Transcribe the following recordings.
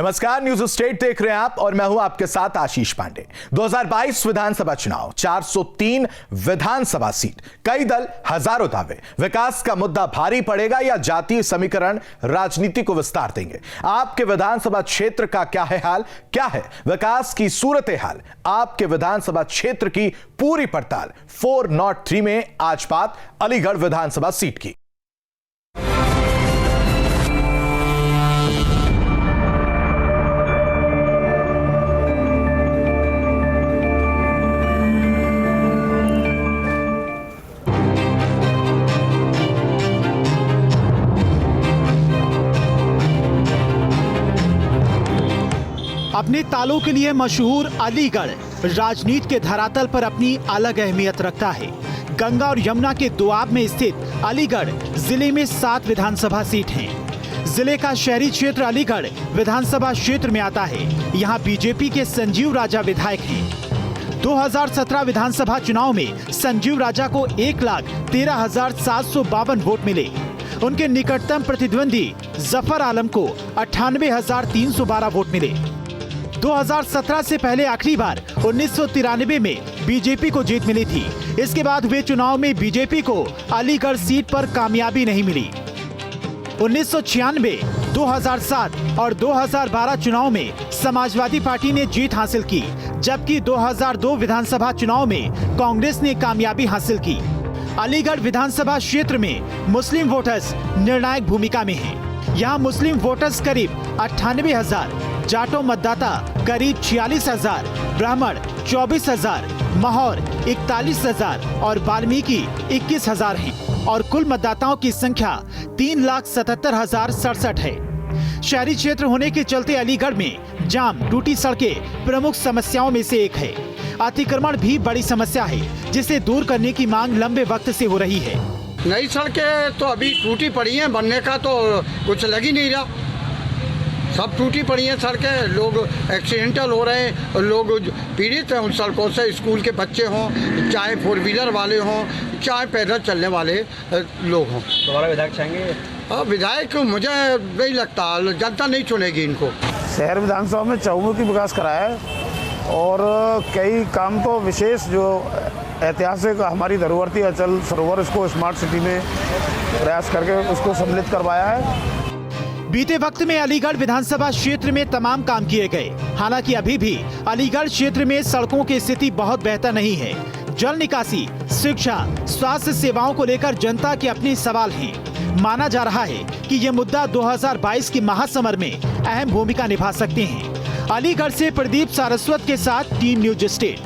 नमस्कार, news state देख रहे हैं आप और मैं हूं आपके साथ आशीष पांडे। 2022 विधानसभा चुनाव, 403 विधानसभा सीट, कई दल, हजारों दावे। विकास का मुद्दा भारी पड़ेगा या जातीय समीकरण राजनीति को विस्तार देंगे? आपके विधानसभा क्षेत्र का क्या है हाल? क्या है विकास की सूरत हाल? आपके विधानसभा क्षेत्र की पूरी पड़ताल 403 में। आज बात अलीगढ़ विधानसभा सीट की। अपने तालों के लिए मशहूर अलीगढ़ राजनीति के धरातल पर अपनी अलग अहमियत रखता है। गंगा और यमुना के दोआब में स्थित अलीगढ़ जिले में 7 विधानसभा सीट हैं। जिले का शहरी क्षेत्र अलीगढ़ विधानसभा क्षेत्र में आता है। यहाँ बीजेपी के संजीव राजा विधायक हैं। 2017 विधानसभा चुनाव में संजीव राजा को 1,13,752 वोट मिले। उनके निकटतम प्रतिद्वंदी जफर आलम को 98,312 वोट मिले। 2017 से पहले आखिरी बार 1993 में बीजेपी को जीत मिली थी। इसके बाद हुए चुनाव में बीजेपी को अलीगढ़ सीट पर कामयाबी नहीं मिली। 1996, 2007 और 2012 चुनाव में समाजवादी पार्टी ने जीत हासिल की, जबकि 2002 विधानसभा चुनाव में कांग्रेस ने कामयाबी हासिल की। अलीगढ़ विधानसभा क्षेत्र में मुस्लिम वोटर्स निर्णायक भूमिका में हैं। यहाँ मुस्लिम वोटर्स करीब 98,000, जाटो मतदाता करीब 46,000, ब्राह्मण 24,000, महौर 41,000 और वाल्मीकि 21,000 हैं और कुल मतदाताओं की संख्या 3,77,067 है। शहरी क्षेत्र होने के चलते अलीगढ़ में जाम, टूटी सड़कें प्रमुख समस्याओं में से एक है। अतिक्रमण भी बड़ी समस्या है, जिसे दूर करने की मांग लंबे वक्त से हो रही है। नई सड़कें तो अभी टूटी पड़ी हैं, बनने का तो कुछ लग ही नहीं रहा। सब टूटी पड़ी हैं सड़कें, लोग एक्सीडेंटल हो रहे हैं और लोग पीड़ित हैं उन सड़कों से। स्कूल के बच्चे हों, चाहे 4 व्हीलर वाले हों, चाहे पैदल चलने वाले लोग हों। दोबारा विधायक चाहेंगे? विधायक मुझे नहीं लगता, जनता नहीं चुनेगी इनको। शहर विधानसभा में चहुमुखी विकास कराया है और कई काम तो विशेष जो ऐतिहासिक हमारी धरोहर अचल सरोवर, इसको स्मार्ट सिटी में प्रयास करके उसको सम्मिलित करवाया है। बीते वक्त में अलीगढ़ विधानसभा क्षेत्र में तमाम काम किए गए। हालांकि अभी भी अलीगढ़ क्षेत्र में सड़कों की स्थिति बहुत बेहतर नहीं है। जल निकासी, शिक्षा, स्वास्थ्य सेवाओं को लेकर जनता के अपने सवाल हैं। माना जा रहा है कि ये मुद्दा 2022 की महासमर में अहम भूमिका निभा सकते हैं। अलीगढ़ से प्रदीप सारस्वत के साथ टीम न्यूज स्टेट।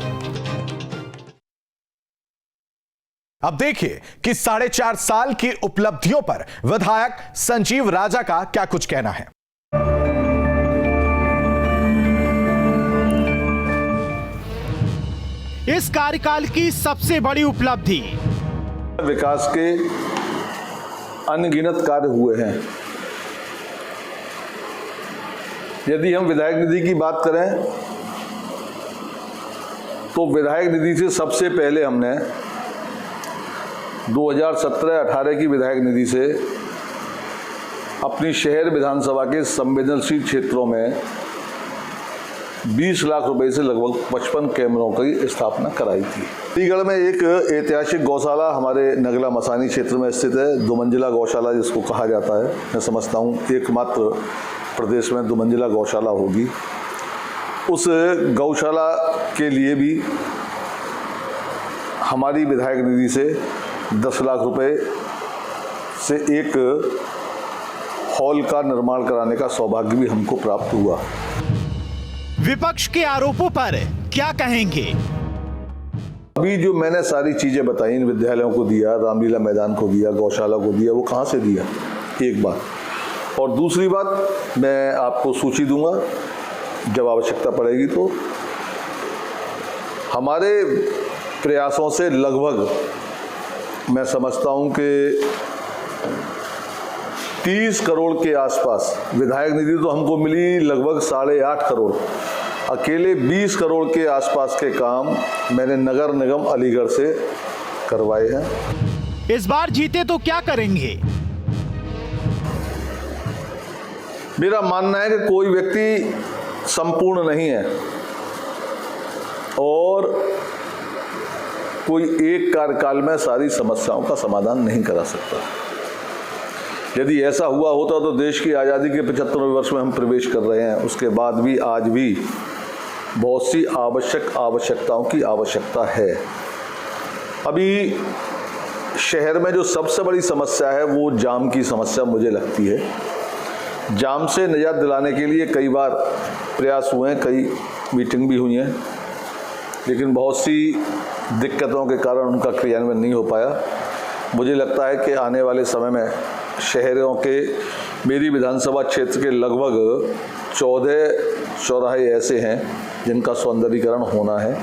अब देखिए कि 4.5 साल की उपलब्धियों पर विधायक संजीव राजा का क्या कुछ कहना है। इस कार्यकाल की सबसे बड़ी उपलब्धि, विकास के अनगिनत कार्य हुए हैं। यदि हम विधायक निधि की बात करें तो विधायक निधि से सबसे पहले हमने 2017-18 की विधायक निधि से अपनी शहर विधानसभा के संवेदनशील क्षेत्रों में 20 लाख रुपए से लगभग 55 कैमरों की स्थापना कराई थी। अलीगढ़ में एक ऐतिहासिक गौशाला हमारे नगला मसानी क्षेत्र में स्थित है, 2 मंजिला गौशाला जिसको कहा जाता है। मैं समझता हूँ एकमात्र प्रदेश में 2 मंजिला गौशाला होगी। उस गौशाला के लिए भी हमारी विधायक निधि से 10 लाख रुपए से एक हॉल का निर्माण कराने का सौभाग्य भी हमको प्राप्त हुआ। विपक्ष के आरोपों पर क्या कहेंगे? अभी जो मैंने सारी चीजें बताई, इन विद्यालयों को दिया, रामलीला मैदान को दिया, गौशाला को दिया, वो कहाँ से दिया? एक बात। और दूसरी बात, मैं आपको सूची दूंगा जब आवश्यकता पड़ेगी तो। हमारे प्रयासों से लगभग मैं समझता हूं कि 30 करोड़ के आसपास विधायक निधि तो हमको मिली, लगभग 8.5 करोड़। अकेले 20 करोड़ के आसपास के काम मैंने नगर निगम अलीगढ़ से करवाए हैं। इस बार जीते तो क्या करेंगे? मेरा मानना है कि कोई व्यक्ति संपूर्ण नहीं है और कोई एक कार्यकाल में सारी समस्याओं का समाधान नहीं करा सकता। यदि ऐसा हुआ होता तो देश की आज़ादी के 75वें वर्ष में हम प्रवेश कर रहे हैं, उसके बाद भी आज भी बहुत सी आवश्यकताओं की आवश्यकता है। अभी शहर में जो सबसे बड़ी समस्या है वो जाम की समस्या मुझे लगती है। जाम से निजात दिलाने के लिए कई बार प्रयास हुए हैं, कई मीटिंग भी हुई हैं, लेकिन बहुत सी दिक्कतों के कारण उनका क्रियान्वयन नहीं हो पाया। मुझे लगता है कि आने वाले समय में शहरों के, मेरी विधानसभा क्षेत्र के लगभग 14 चौराहे ऐसे हैं जिनका सौंदर्यीकरण होना है।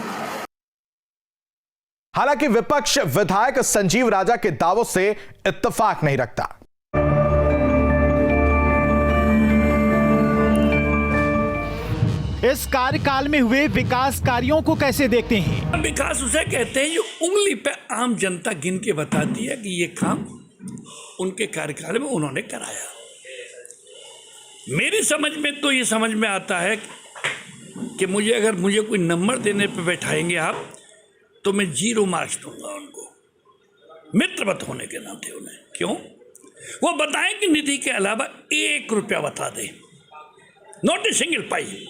हालांकि विपक्ष विधायक संजीव राजा के दावों से इत्तेफाक नहीं रखता। इस कार्यकाल में हुए विकास कार्यों को कैसे देखते हैं? विकास उसे कहते हैं जो उंगली पे आम जनता गिन के बताती है कि ये काम उनके कार्यकाल में उन्होंने कराया। मेरी समझ में तो ये समझ में आता है कि मुझे कोई नंबर देने पे बैठाएंगे आप, तो मैं 0 मार्क्स दूंगा उनको, मित्रवत होने के नाते उन्हें। क्यों? वो बताएं कि निधि के अलावा 1 रुपया बता दें, नॉट ए सिंगल पाई।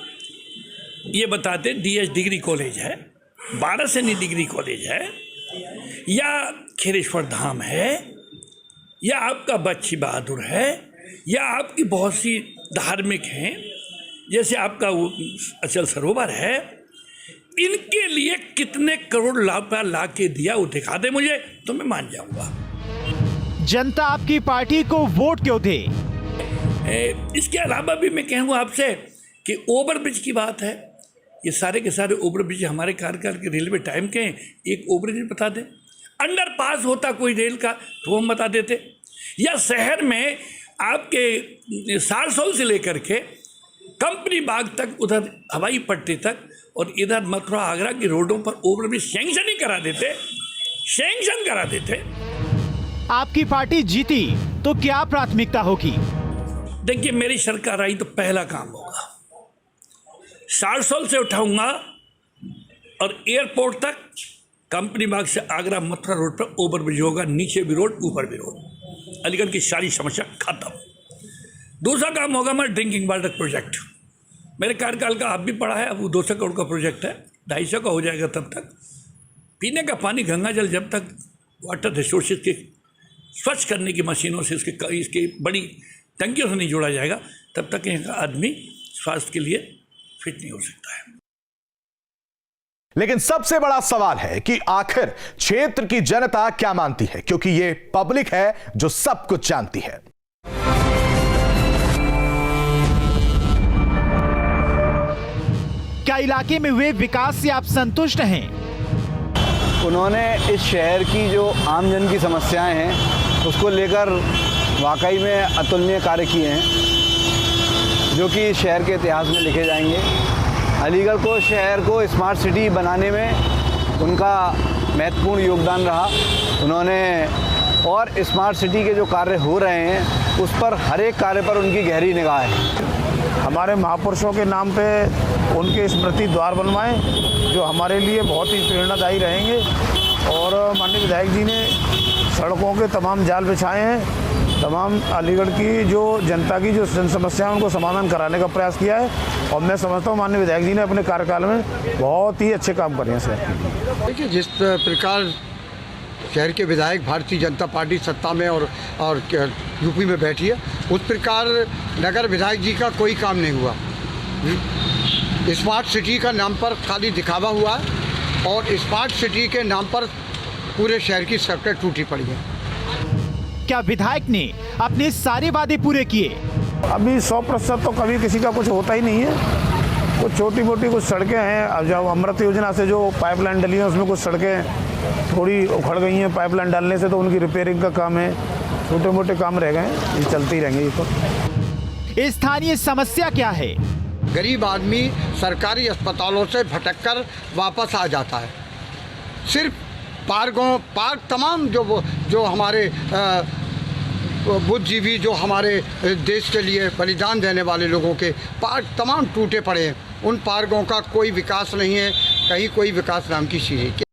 ये बताते डीएस डिग्री कॉलेज है, वाराणसी डिग्री कॉलेज है, या खीरेश्वर धाम है, या आपका बच्ची बहादुर है, या आपकी बहुत सी धार्मिक हैं, जैसे आपका अचल सरोवर है। इनके लिए कितने करोड़ ला के दिया वो दिखा दे मुझे, तो मैं मान जाऊंगा। जनता आपकी पार्टी को वोट क्यों दे? इसके अलावा भी मैं कहूँगा आपसे कि ओवरब्रिज की बात है। ये सारे के सारे ओवरब्रिज हमारे कार्यकाल के रेलवे टाइम के हैं। एक ओवरब्रिज बता दें, अंडर पास होता कोई रेल का तो हम बता देते। या शहर में आपके सारसोल से लेकर के कंपनी बाग तक, उधर हवाई पट्टी तक, और इधर मथुरा आगरा की रोडों पर ओवरब्रिज सैंक्शन ही करा देते, सैंक्शन करा देते। आपकी पार्टी जीती तो क्या प्राथमिकता होगी? देखिए, मेरी सरकार आई तो पहला काम होगा, सारसोल से उठाऊंगा और एयरपोर्ट तक, कंपनी बाग से आगरा मथुरा रोड पर ओवरब्रिज होगा, नीचे भी रोड ऊपर भी रोड। अलीगढ़ की सारी समस्या खत्म। दूसरा काम होगा हमारा ड्रिंकिंग वाटर प्रोजेक्ट। मेरे कार्यकाल का आप भी पढ़ा है, अब वो 200 करोड़ का प्रोजेक्ट है, 250 का हो जाएगा तब तक। पीने का पानी गंगा जल जब तक वाटर रिसोर्सेज के स्वच्छ करने की मशीनों से इसके बड़ी टंकियों से नहीं जोड़ा जाएगा, तब तक यहाँ का आदमी स्वास्थ्य के लिए फिट नहीं हो सकता है। लेकिन सबसे बड़ा सवाल है कि आखिर क्षेत्र की जनता क्या मानती है, क्योंकि ये पब्लिक है जो सब कुछ जानती है। क्या इलाके में हुए विकास से आप संतुष्ट हैं? उन्होंने इस शहर की जो आमजन की समस्याएं हैं उसको लेकर वाकई में अतुलनीय कार्य किए हैं, जो कि शहर के इतिहास में लिखे जाएंगे। अलीगढ़ को, शहर को स्मार्ट सिटी बनाने में उनका महत्वपूर्ण योगदान रहा। उन्होंने, और स्मार्ट सिटी के जो कार्य हो रहे हैं उस पर, हर एक कार्य पर उनकी गहरी निगाह है। हमारे महापुरुषों के नाम पे उनके स्मृति द्वार बनवाएं, जो हमारे लिए बहुत ही प्रेरणादायी रहेंगे। और माननीय विधायक जी ने सड़कों के तमाम जाल बिछाए हैं, तमाम अलीगढ़ की जो जनता की जो समस्याएं उनको समाधान कराने का प्रयास किया है। और मैं समझता हूँ माननीय विधायक जी ने अपने कार्यकाल में बहुत ही अच्छे काम करे हैं सर। देखिए, जिस प्रकार शहर के विधायक भारतीय जनता पार्टी सत्ता में और यूपी में बैठी है, उस प्रकार नगर विधायक जी का कोई काम नहीं हुआ। स्मार्ट सिटी का नाम पर खाली दिखावा हुआ है, और स्मार्ट सिटी के नाम पर पूरे शहर की सड़कें टूटी पड़ी हैं। क्या विधायक ने अपने सारे वादे पूरे किए? अभी 100% तो कभी किसी का कुछ होता ही नहीं है। कुछ छोटी मोटी कुछ सड़कें हैं, अब जब अमृत योजना से जो पाइपलाइन डली है उसमें कुछ सड़कें थोड़ी उखड़ गई हैं पाइपलाइन डालने से, तो उनकी रिपेयरिंग का काम है। छोटे मोटे काम रह गए हैं, ये चलते ही रहेंगे। ये तो स्थानीय समस्या क्या है? गरीब आदमी सरकारी अस्पतालों से भटककर वापस आ जाता है। सिर्फ पार्क तमाम जो हमारे बुद्धिजीवी जो हमारे देश के लिए बलिदान देने वाले लोगों के पार्क तमाम टूटे पड़े हैं। उन पार्कों का कोई विकास नहीं है, कहीं कोई विकास नाम की चीज़ है।